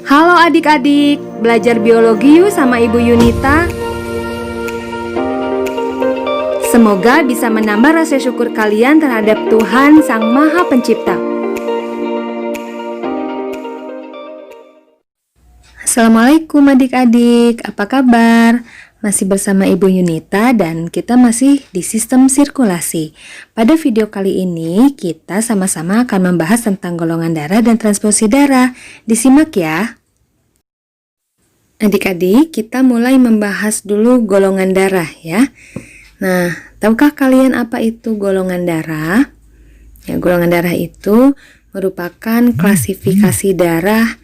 Halo adik-adik, belajar biologi yuk sama Ibu Yunita. Semoga bisa menambah rasa syukur kalian terhadap Tuhan Sang Maha Pencipta. Assalamualaikum adik-adik, apa kabar? Masih bersama Ibu Yunita dan kita masih di sistem sirkulasi. Pada video kali ini kita sama-sama akan membahas tentang golongan darah dan transfusi darah. Disimak ya. Adik-adik, kita mulai membahas dulu golongan darah ya. Nah, tahukah kalian apa itu golongan darah? Ya, golongan darah itu merupakan klasifikasi darah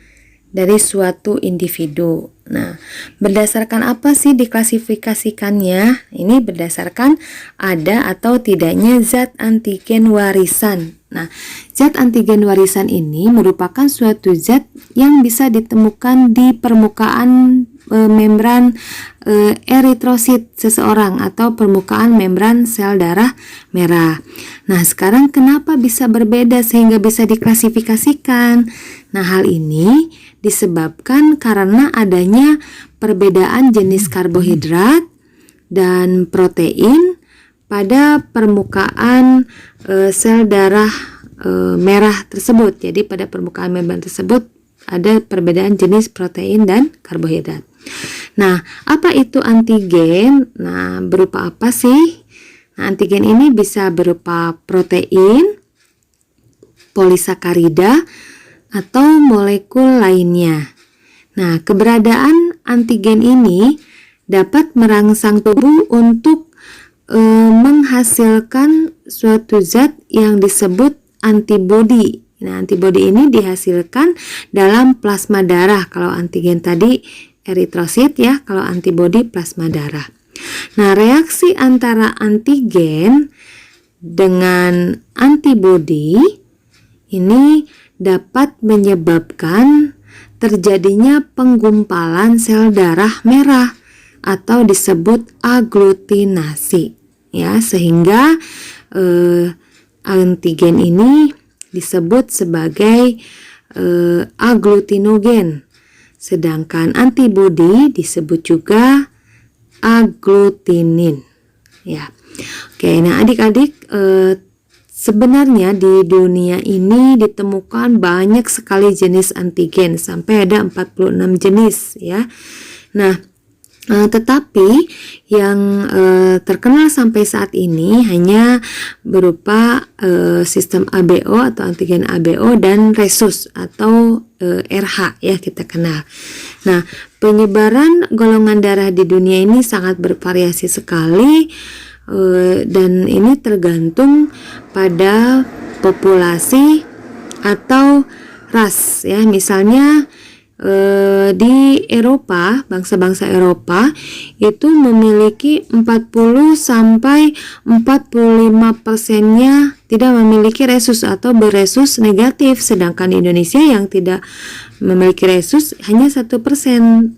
dari suatu individu. Nah, berdasarkan apa sih diklasifikasikannya? Ini berdasarkan ada atau tidaknya zat antigen warisan. Nah, zat antigen warisan ini merupakan suatu zat yang bisa ditemukan di permukaan membran eritrosit seseorang atau permukaan membran sel darah merah. Nah, sekarang kenapa bisa berbeda sehingga bisa diklasifikasikan? Nah, hal ini disebabkan karena adanya perbedaan jenis karbohidrat dan protein pada permukaan sel darah merah tersebut. Jadi pada permukaan membran tersebut ada perbedaan jenis protein dan karbohidrat. Nah, apa itu antigen? Nah, berupa apa sih? Nah, antigen ini bisa berupa protein, polisakarida, atau molekul lainnya. Nah, keberadaan antigen ini dapat merangsang tubuh untuk menghasilkan suatu zat yang disebut antibodi. Nah, antibodi ini dihasilkan dalam plasma darah. Kalau antigen tadi eritrosit ya, kalau antibodi plasma darah. Nah, reaksi antara antigen dengan antibodi ini dapat menyebabkan terjadinya penggumpalan sel darah merah atau disebut aglutinasi ya, sehingga antigen ini disebut sebagai aglutinogen, sedangkan antibodi disebut juga aglutinin ya. Oke, nah adik-adik, sebenarnya di dunia ini ditemukan banyak sekali jenis antigen, sampai ada 46 jenis ya. Nah, tetapi yang terkenal sampai saat ini hanya berupa sistem ABO atau antigen ABO dan resus atau RH ya kita kenal. Nah, penyebaran golongan darah di dunia ini sangat bervariasi sekali. Dan ini tergantung pada populasi atau ras ya. Misalnya di Eropa, bangsa-bangsa Eropa itu memiliki 40 sampai 45%-nya tidak memiliki resus atau beresus negatif, sedangkan di Indonesia yang tidak memiliki resus hanya 1%.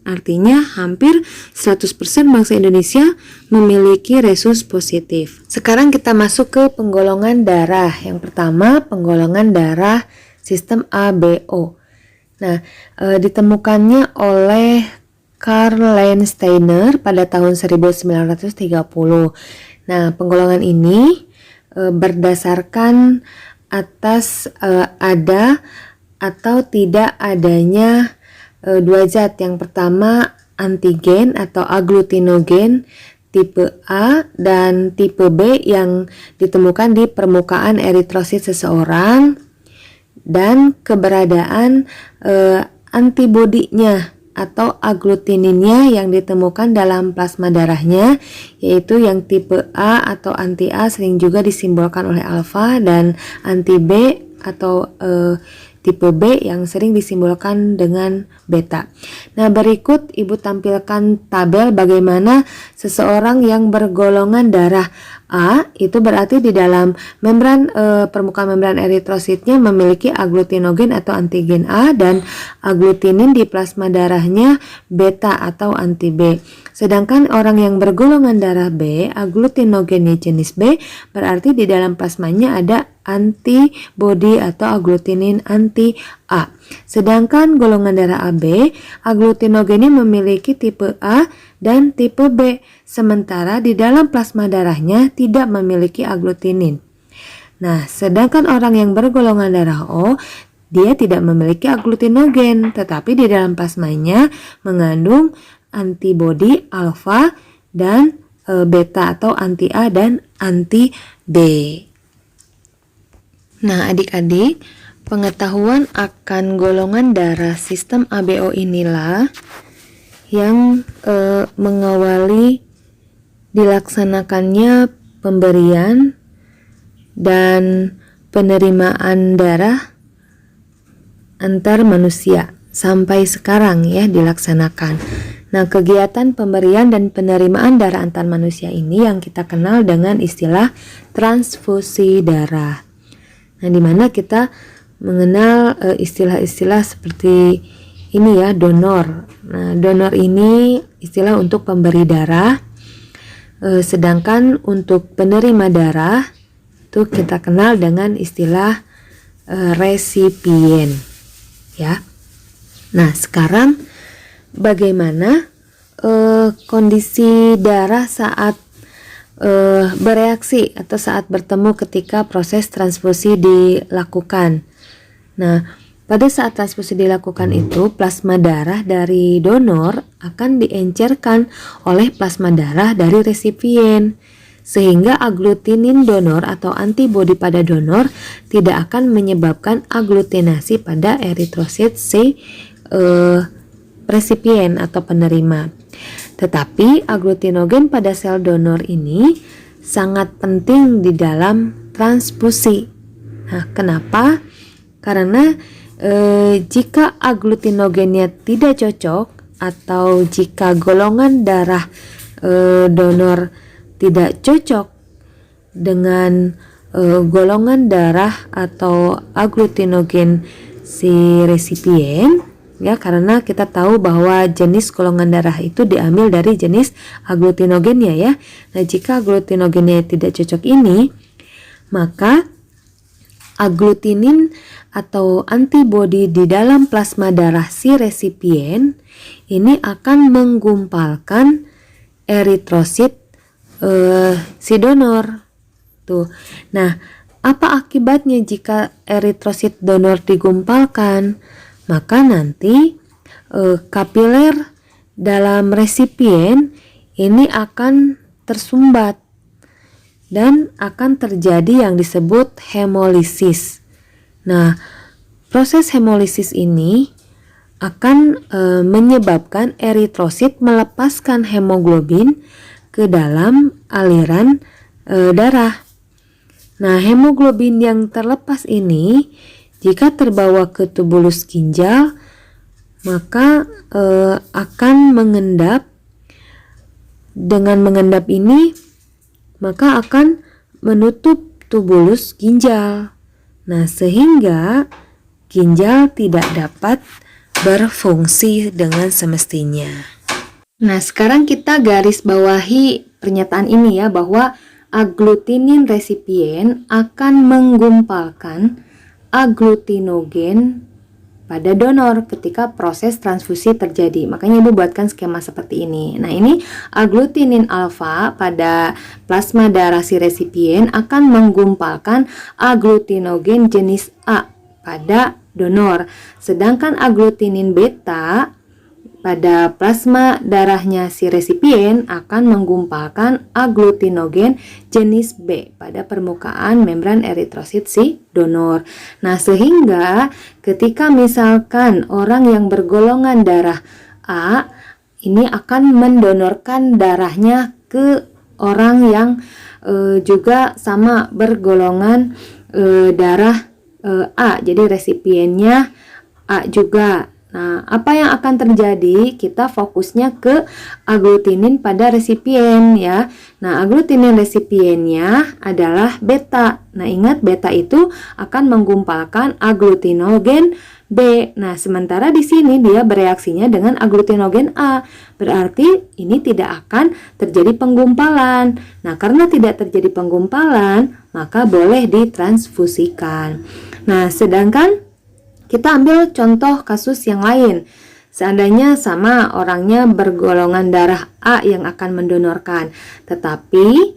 Artinya hampir 100% bangsa Indonesia memiliki resus positif. Sekarang kita masuk ke penggolongan darah. Yang pertama, penggolongan darah sistem ABO. Nah, ditemukannya oleh Karl Landsteiner pada tahun 1930. Nah, penggolongan ini berdasarkan atas ada atau tidak adanya dua zat. Yang pertama antigen atau aglutinogen tipe A dan tipe B yang ditemukan di permukaan eritrosit seseorang, dan keberadaan antibodinya atau aglutininnya yang ditemukan dalam plasma darahnya, yaitu yang tipe A atau anti A sering juga disimbolkan oleh alfa, dan anti B atau tipe B yang sering disimbolkan dengan beta. Nah, berikut Ibu tampilkan tabel bagaimana seseorang yang bergolongan darah A itu berarti di dalam membran permukaan membran eritrositnya memiliki aglutinogen atau antigen A dan aglutinin di plasma darahnya beta atau anti B. Sedangkan orang yang bergolongan darah B, aglutinogennya jenis B, berarti di dalam plasmanya ada antibodi atau aglutinin anti A. Sedangkan golongan darah AB, aglutinogennya memiliki tipe A dan tipe B, sementara di dalam plasma darahnya tidak memiliki aglutinin. Nah, sedangkan orang yang bergolongan darah O, dia tidak memiliki aglutinogen, tetapi di dalam plasmanya mengandung antibodi alfa dan beta atau anti A dan anti B. Nah, adik-adik, pengetahuan akan golongan darah sistem ABO inilah yang mengawali dilaksanakannya pemberian dan penerimaan darah antar manusia sampai sekarang ya dilaksanakan. Nah, kegiatan pemberian dan penerimaan darah antar manusia ini yang kita kenal dengan istilah transfusi darah. Nah, di mana kita mengenal istilah-istilah seperti ini ya, donor. Nah, donor ini istilah untuk pemberi darah. Sedangkan untuk penerima darah itu kita kenal dengan istilah resipien. Ya. Nah, sekarang bagaimana kondisi darah saat bereaksi atau saat bertemu ketika proses transfusi dilakukan. Nah, pada saat transfusi dilakukan itu, plasma darah dari donor akan diencerkan oleh plasma darah dari resipien, sehingga aglutinin donor atau antibodi pada donor tidak akan menyebabkan aglutinasi pada eritrosit si resipien atau penerima. Tetapi aglutinogen pada sel donor ini sangat penting di dalam transfusi. Nah, kenapa? Karena jika aglutinogennya tidak cocok atau jika golongan darah donor tidak cocok dengan golongan darah atau aglutinogen si resipien, ya, karena kita tahu bahwa jenis golongan darah itu diambil dari jenis aglutinogennya ya. Nah, jika aglutinogennya tidak cocok ini, maka aglutinin atau antibodi di dalam plasma darah si resipien ini akan menggumpalkan eritrosit si donor. Tuh. Nah, apa akibatnya jika eritrosit donor digumpalkan? Maka nanti kapiler dalam resipien ini akan tersumbat dan akan terjadi yang disebut hemolisis. Nah, proses hemolisis ini akan menyebabkan eritrosit melepaskan hemoglobin ke dalam aliran darah. Nah, hemoglobin yang terlepas ini jika terbawa ke tubulus ginjal, maka akan mengendap. Dengan mengendap ini, maka akan menutup tubulus ginjal. Nah, sehingga ginjal tidak dapat berfungsi dengan semestinya. Nah, sekarang kita garis bawahi pernyataan ini ya, bahwa aglutinin resipien akan menggumpalkan aglutinogen pada donor ketika proses transfusi terjadi. Makanya Ibu buatkan skema seperti ini. Nah, ini aglutinin alfa pada plasma darah si resipien akan menggumpalkan aglutinogen jenis A pada donor. Sedangkan aglutinin beta pada plasma darahnya si resipien akan menggumpalkan aglutinogen jenis B pada permukaan membran eritrosit si donor. Nah, sehingga ketika misalkan orang yang bergolongan darah A ini akan mendonorkan darahnya ke orang yang juga sama bergolongan darah A, jadi resipiennya A juga. Nah, apa yang akan terjadi? Kita fokusnya ke aglutinin pada resipien ya. Nah, aglutinin resipiennya adalah beta. Nah, ingat beta itu akan menggumpalkan aglutinogen B. Nah, sementara di sini dia bereaksinya dengan aglutinogen A. Berarti ini tidak akan terjadi penggumpalan. Nah, karena tidak terjadi penggumpalan, maka boleh ditransfusikan. Nah, sedangkan Kita ambil contoh kasus yang lain. Seandainya sama orangnya bergolongan darah A yang akan mendonorkan, tetapi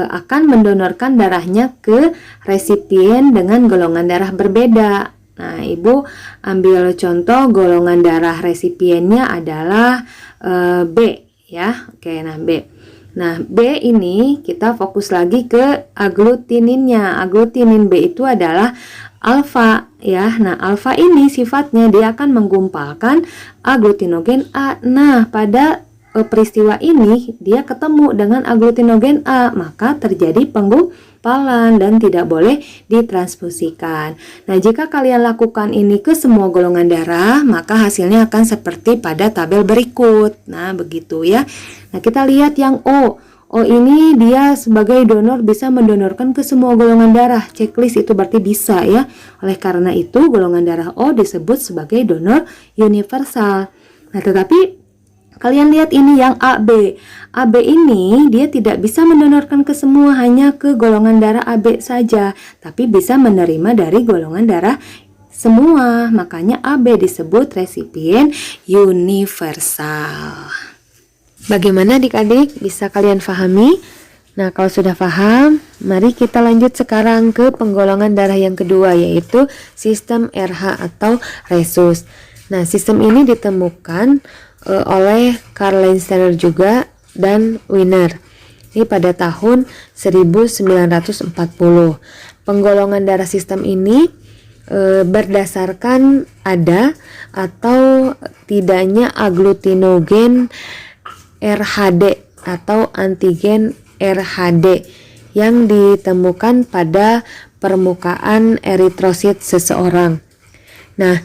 akan mendonorkan darahnya ke resipien dengan golongan darah berbeda. Nah, Ibu ambil contoh golongan darah resipiennya adalah B ya. Oke, nah B. Nah, B ini kita fokus lagi ke aglutininnya. Aglutinin B itu adalah alfa ya. Nah, alfa ini sifatnya dia akan menggumpalkan aglutinogen A. Nah, pada peristiwa ini dia ketemu dengan aglutinogen A, maka terjadi penggumpalan dan tidak boleh ditransfusikan. Nah, jika kalian lakukan ini ke semua golongan darah, maka hasilnya akan seperti pada tabel berikut. Nah, begitu ya. Nah, kita lihat yang O. Oh, ini dia sebagai donor bisa mendonorkan ke semua golongan darah. Checklist itu berarti bisa ya. Oleh karena itu golongan darah O disebut sebagai donor universal. Nah, tetapi kalian lihat ini yang AB. AB ini dia tidak bisa mendonorkan ke semua, hanya ke golongan darah AB saja, tapi bisa menerima dari golongan darah semua. Makanya AB disebut resipien universal. Bagaimana adik-adik? Bisa kalian pahami? Nah, kalau sudah paham, mari kita lanjut sekarang ke penggolongan darah yang kedua, yaitu sistem RH atau resus. Nah, sistem ini ditemukan oleh Karl Landsteiner juga dan Wiener. Ini pada tahun 1940. Penggolongan darah sistem ini berdasarkan ada atau tidaknya aglutinogen RHD atau antigen RHD yang ditemukan pada permukaan eritrosit seseorang. Nah,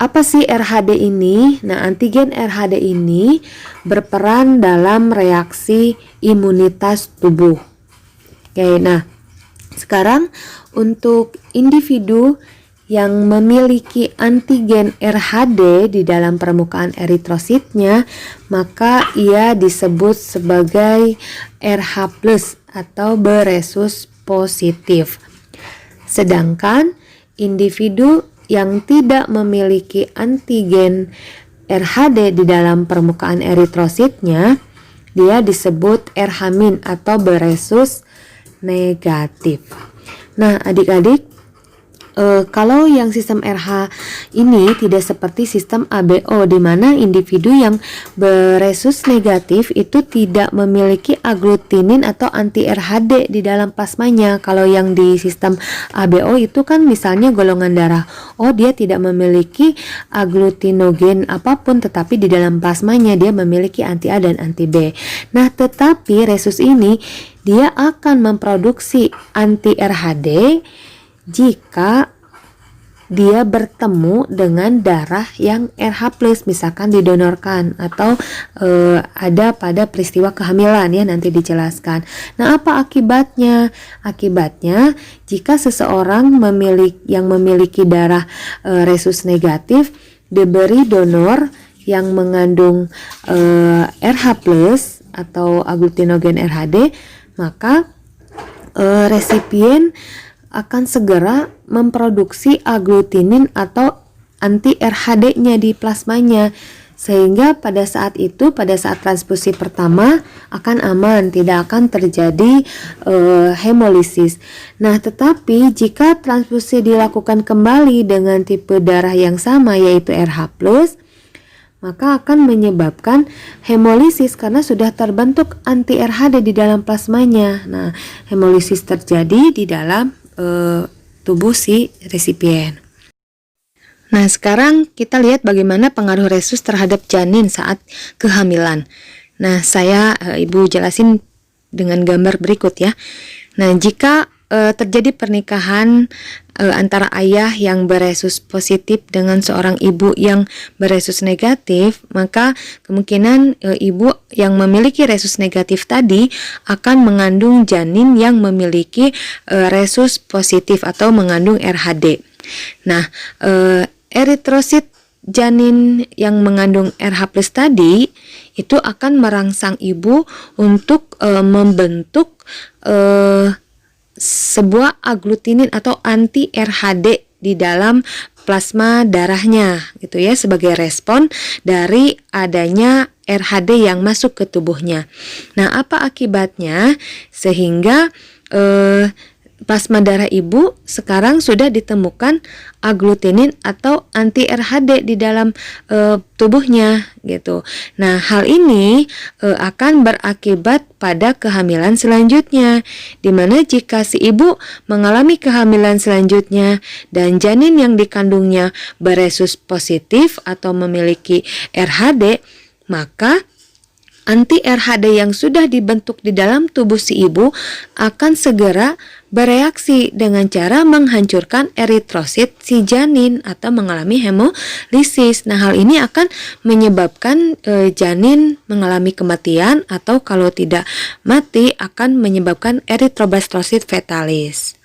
apa sih RHD ini? Nah, antigen RHD ini berperan dalam reaksi imunitas tubuh. Oke, nah sekarang untuk individu yang memiliki antigen RHD di dalam permukaan eritrositnya, maka ia disebut sebagai RH+ atau beresus positif. Sedangkan individu yang tidak memiliki antigen RHD di dalam permukaan eritrositnya, dia disebut RH- atau beresus negatif. Nah, adik-adik, kalau yang sistem RH ini tidak seperti sistem ABO, di mana individu yang beresus negatif itu tidak memiliki aglutinin atau anti RHD di dalam plasmanya. Kalau yang di sistem ABO itu kan misalnya golongan darah O, dia tidak memiliki aglutinogen apapun, tetapi di dalam plasmanya dia memiliki anti A dan anti B. Nah, tetapi resus ini dia akan memproduksi anti RHD jika dia bertemu dengan darah yang RH+, misalkan didonorkan atau ada pada peristiwa kehamilan ya, nanti dijelaskan. Nah, apa akibatnya? Akibatnya jika seseorang yang memiliki darah resus negatif diberi donor yang mengandung RH+ atau aglutinogen RHD, maka resipien akan segera memproduksi aglutinin atau anti RHD-nya di plasmanya, sehingga pada saat transfusi pertama akan aman, tidak akan terjadi hemolisis. Nah, tetapi jika transfusi dilakukan kembali dengan tipe darah yang sama, yaitu RH+, maka akan menyebabkan hemolisis karena sudah terbentuk anti RHD di dalam plasmanya. Nah, hemolisis terjadi di dalam tubuh si resipien. Nah, sekarang kita lihat bagaimana pengaruh resus terhadap janin saat kehamilan. Nah, saya Ibu jelasin dengan gambar berikut ya. Nah, jika terjadi pernikahan antara ayah yang beresus positif dengan seorang ibu yang beresus negatif, maka kemungkinan ibu yang memiliki resus negatif tadi akan mengandung janin yang memiliki resus positif atau mengandung RHD. Nah, eritrosit janin yang mengandung RH+ tadi itu akan merangsang ibu untuk membentuk sebuah aglutinin atau anti RHD di dalam plasma darahnya gitu ya, sebagai respon dari adanya RHD yang masuk ke tubuhnya. Nah, apa akibatnya? Sehingga plasma darah ibu sekarang sudah ditemukan agglutinin atau anti RHD di dalam tubuhnya gitu. Nah, hal ini akan berakibat pada kehamilan selanjutnya, di mana jika si ibu mengalami kehamilan selanjutnya dan janin yang dikandungnya beresus positif atau memiliki RHD, maka anti RHD yang sudah dibentuk di dalam tubuh si ibu akan segera bereaksi dengan cara menghancurkan eritrosit si janin atau mengalami hemolisis. Nah, hal ini akan menyebabkan janin mengalami kematian, atau kalau tidak mati akan menyebabkan eritroblastosis fetalis.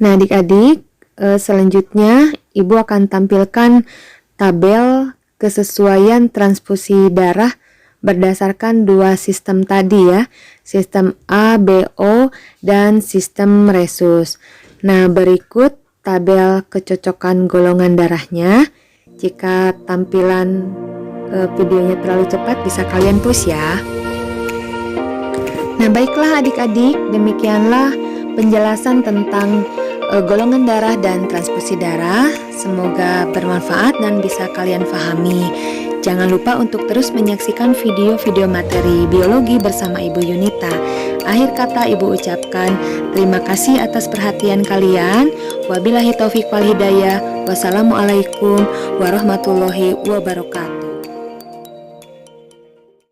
Nah, adik-adik, selanjutnya ibu akan tampilkan tabel kesesuaian transfusi darah berdasarkan dua sistem tadi ya, sistem ABO dan sistem resus. Nah, berikut tabel kecocokan golongan darahnya. Jika tampilan videonya terlalu cepat bisa kalian push ya. Nah, baiklah adik-adik, demikianlah penjelasan tentang golongan darah dan transfusi darah. Semoga bermanfaat dan bisa kalian pahami. Jangan lupa untuk terus menyaksikan video-video materi biologi bersama Ibu Yunita. Akhir kata Ibu ucapkan terima kasih atas perhatian kalian. Wabillahi taufik wal hidayah. Wassalamualaikum warahmatullahi wabarakatuh.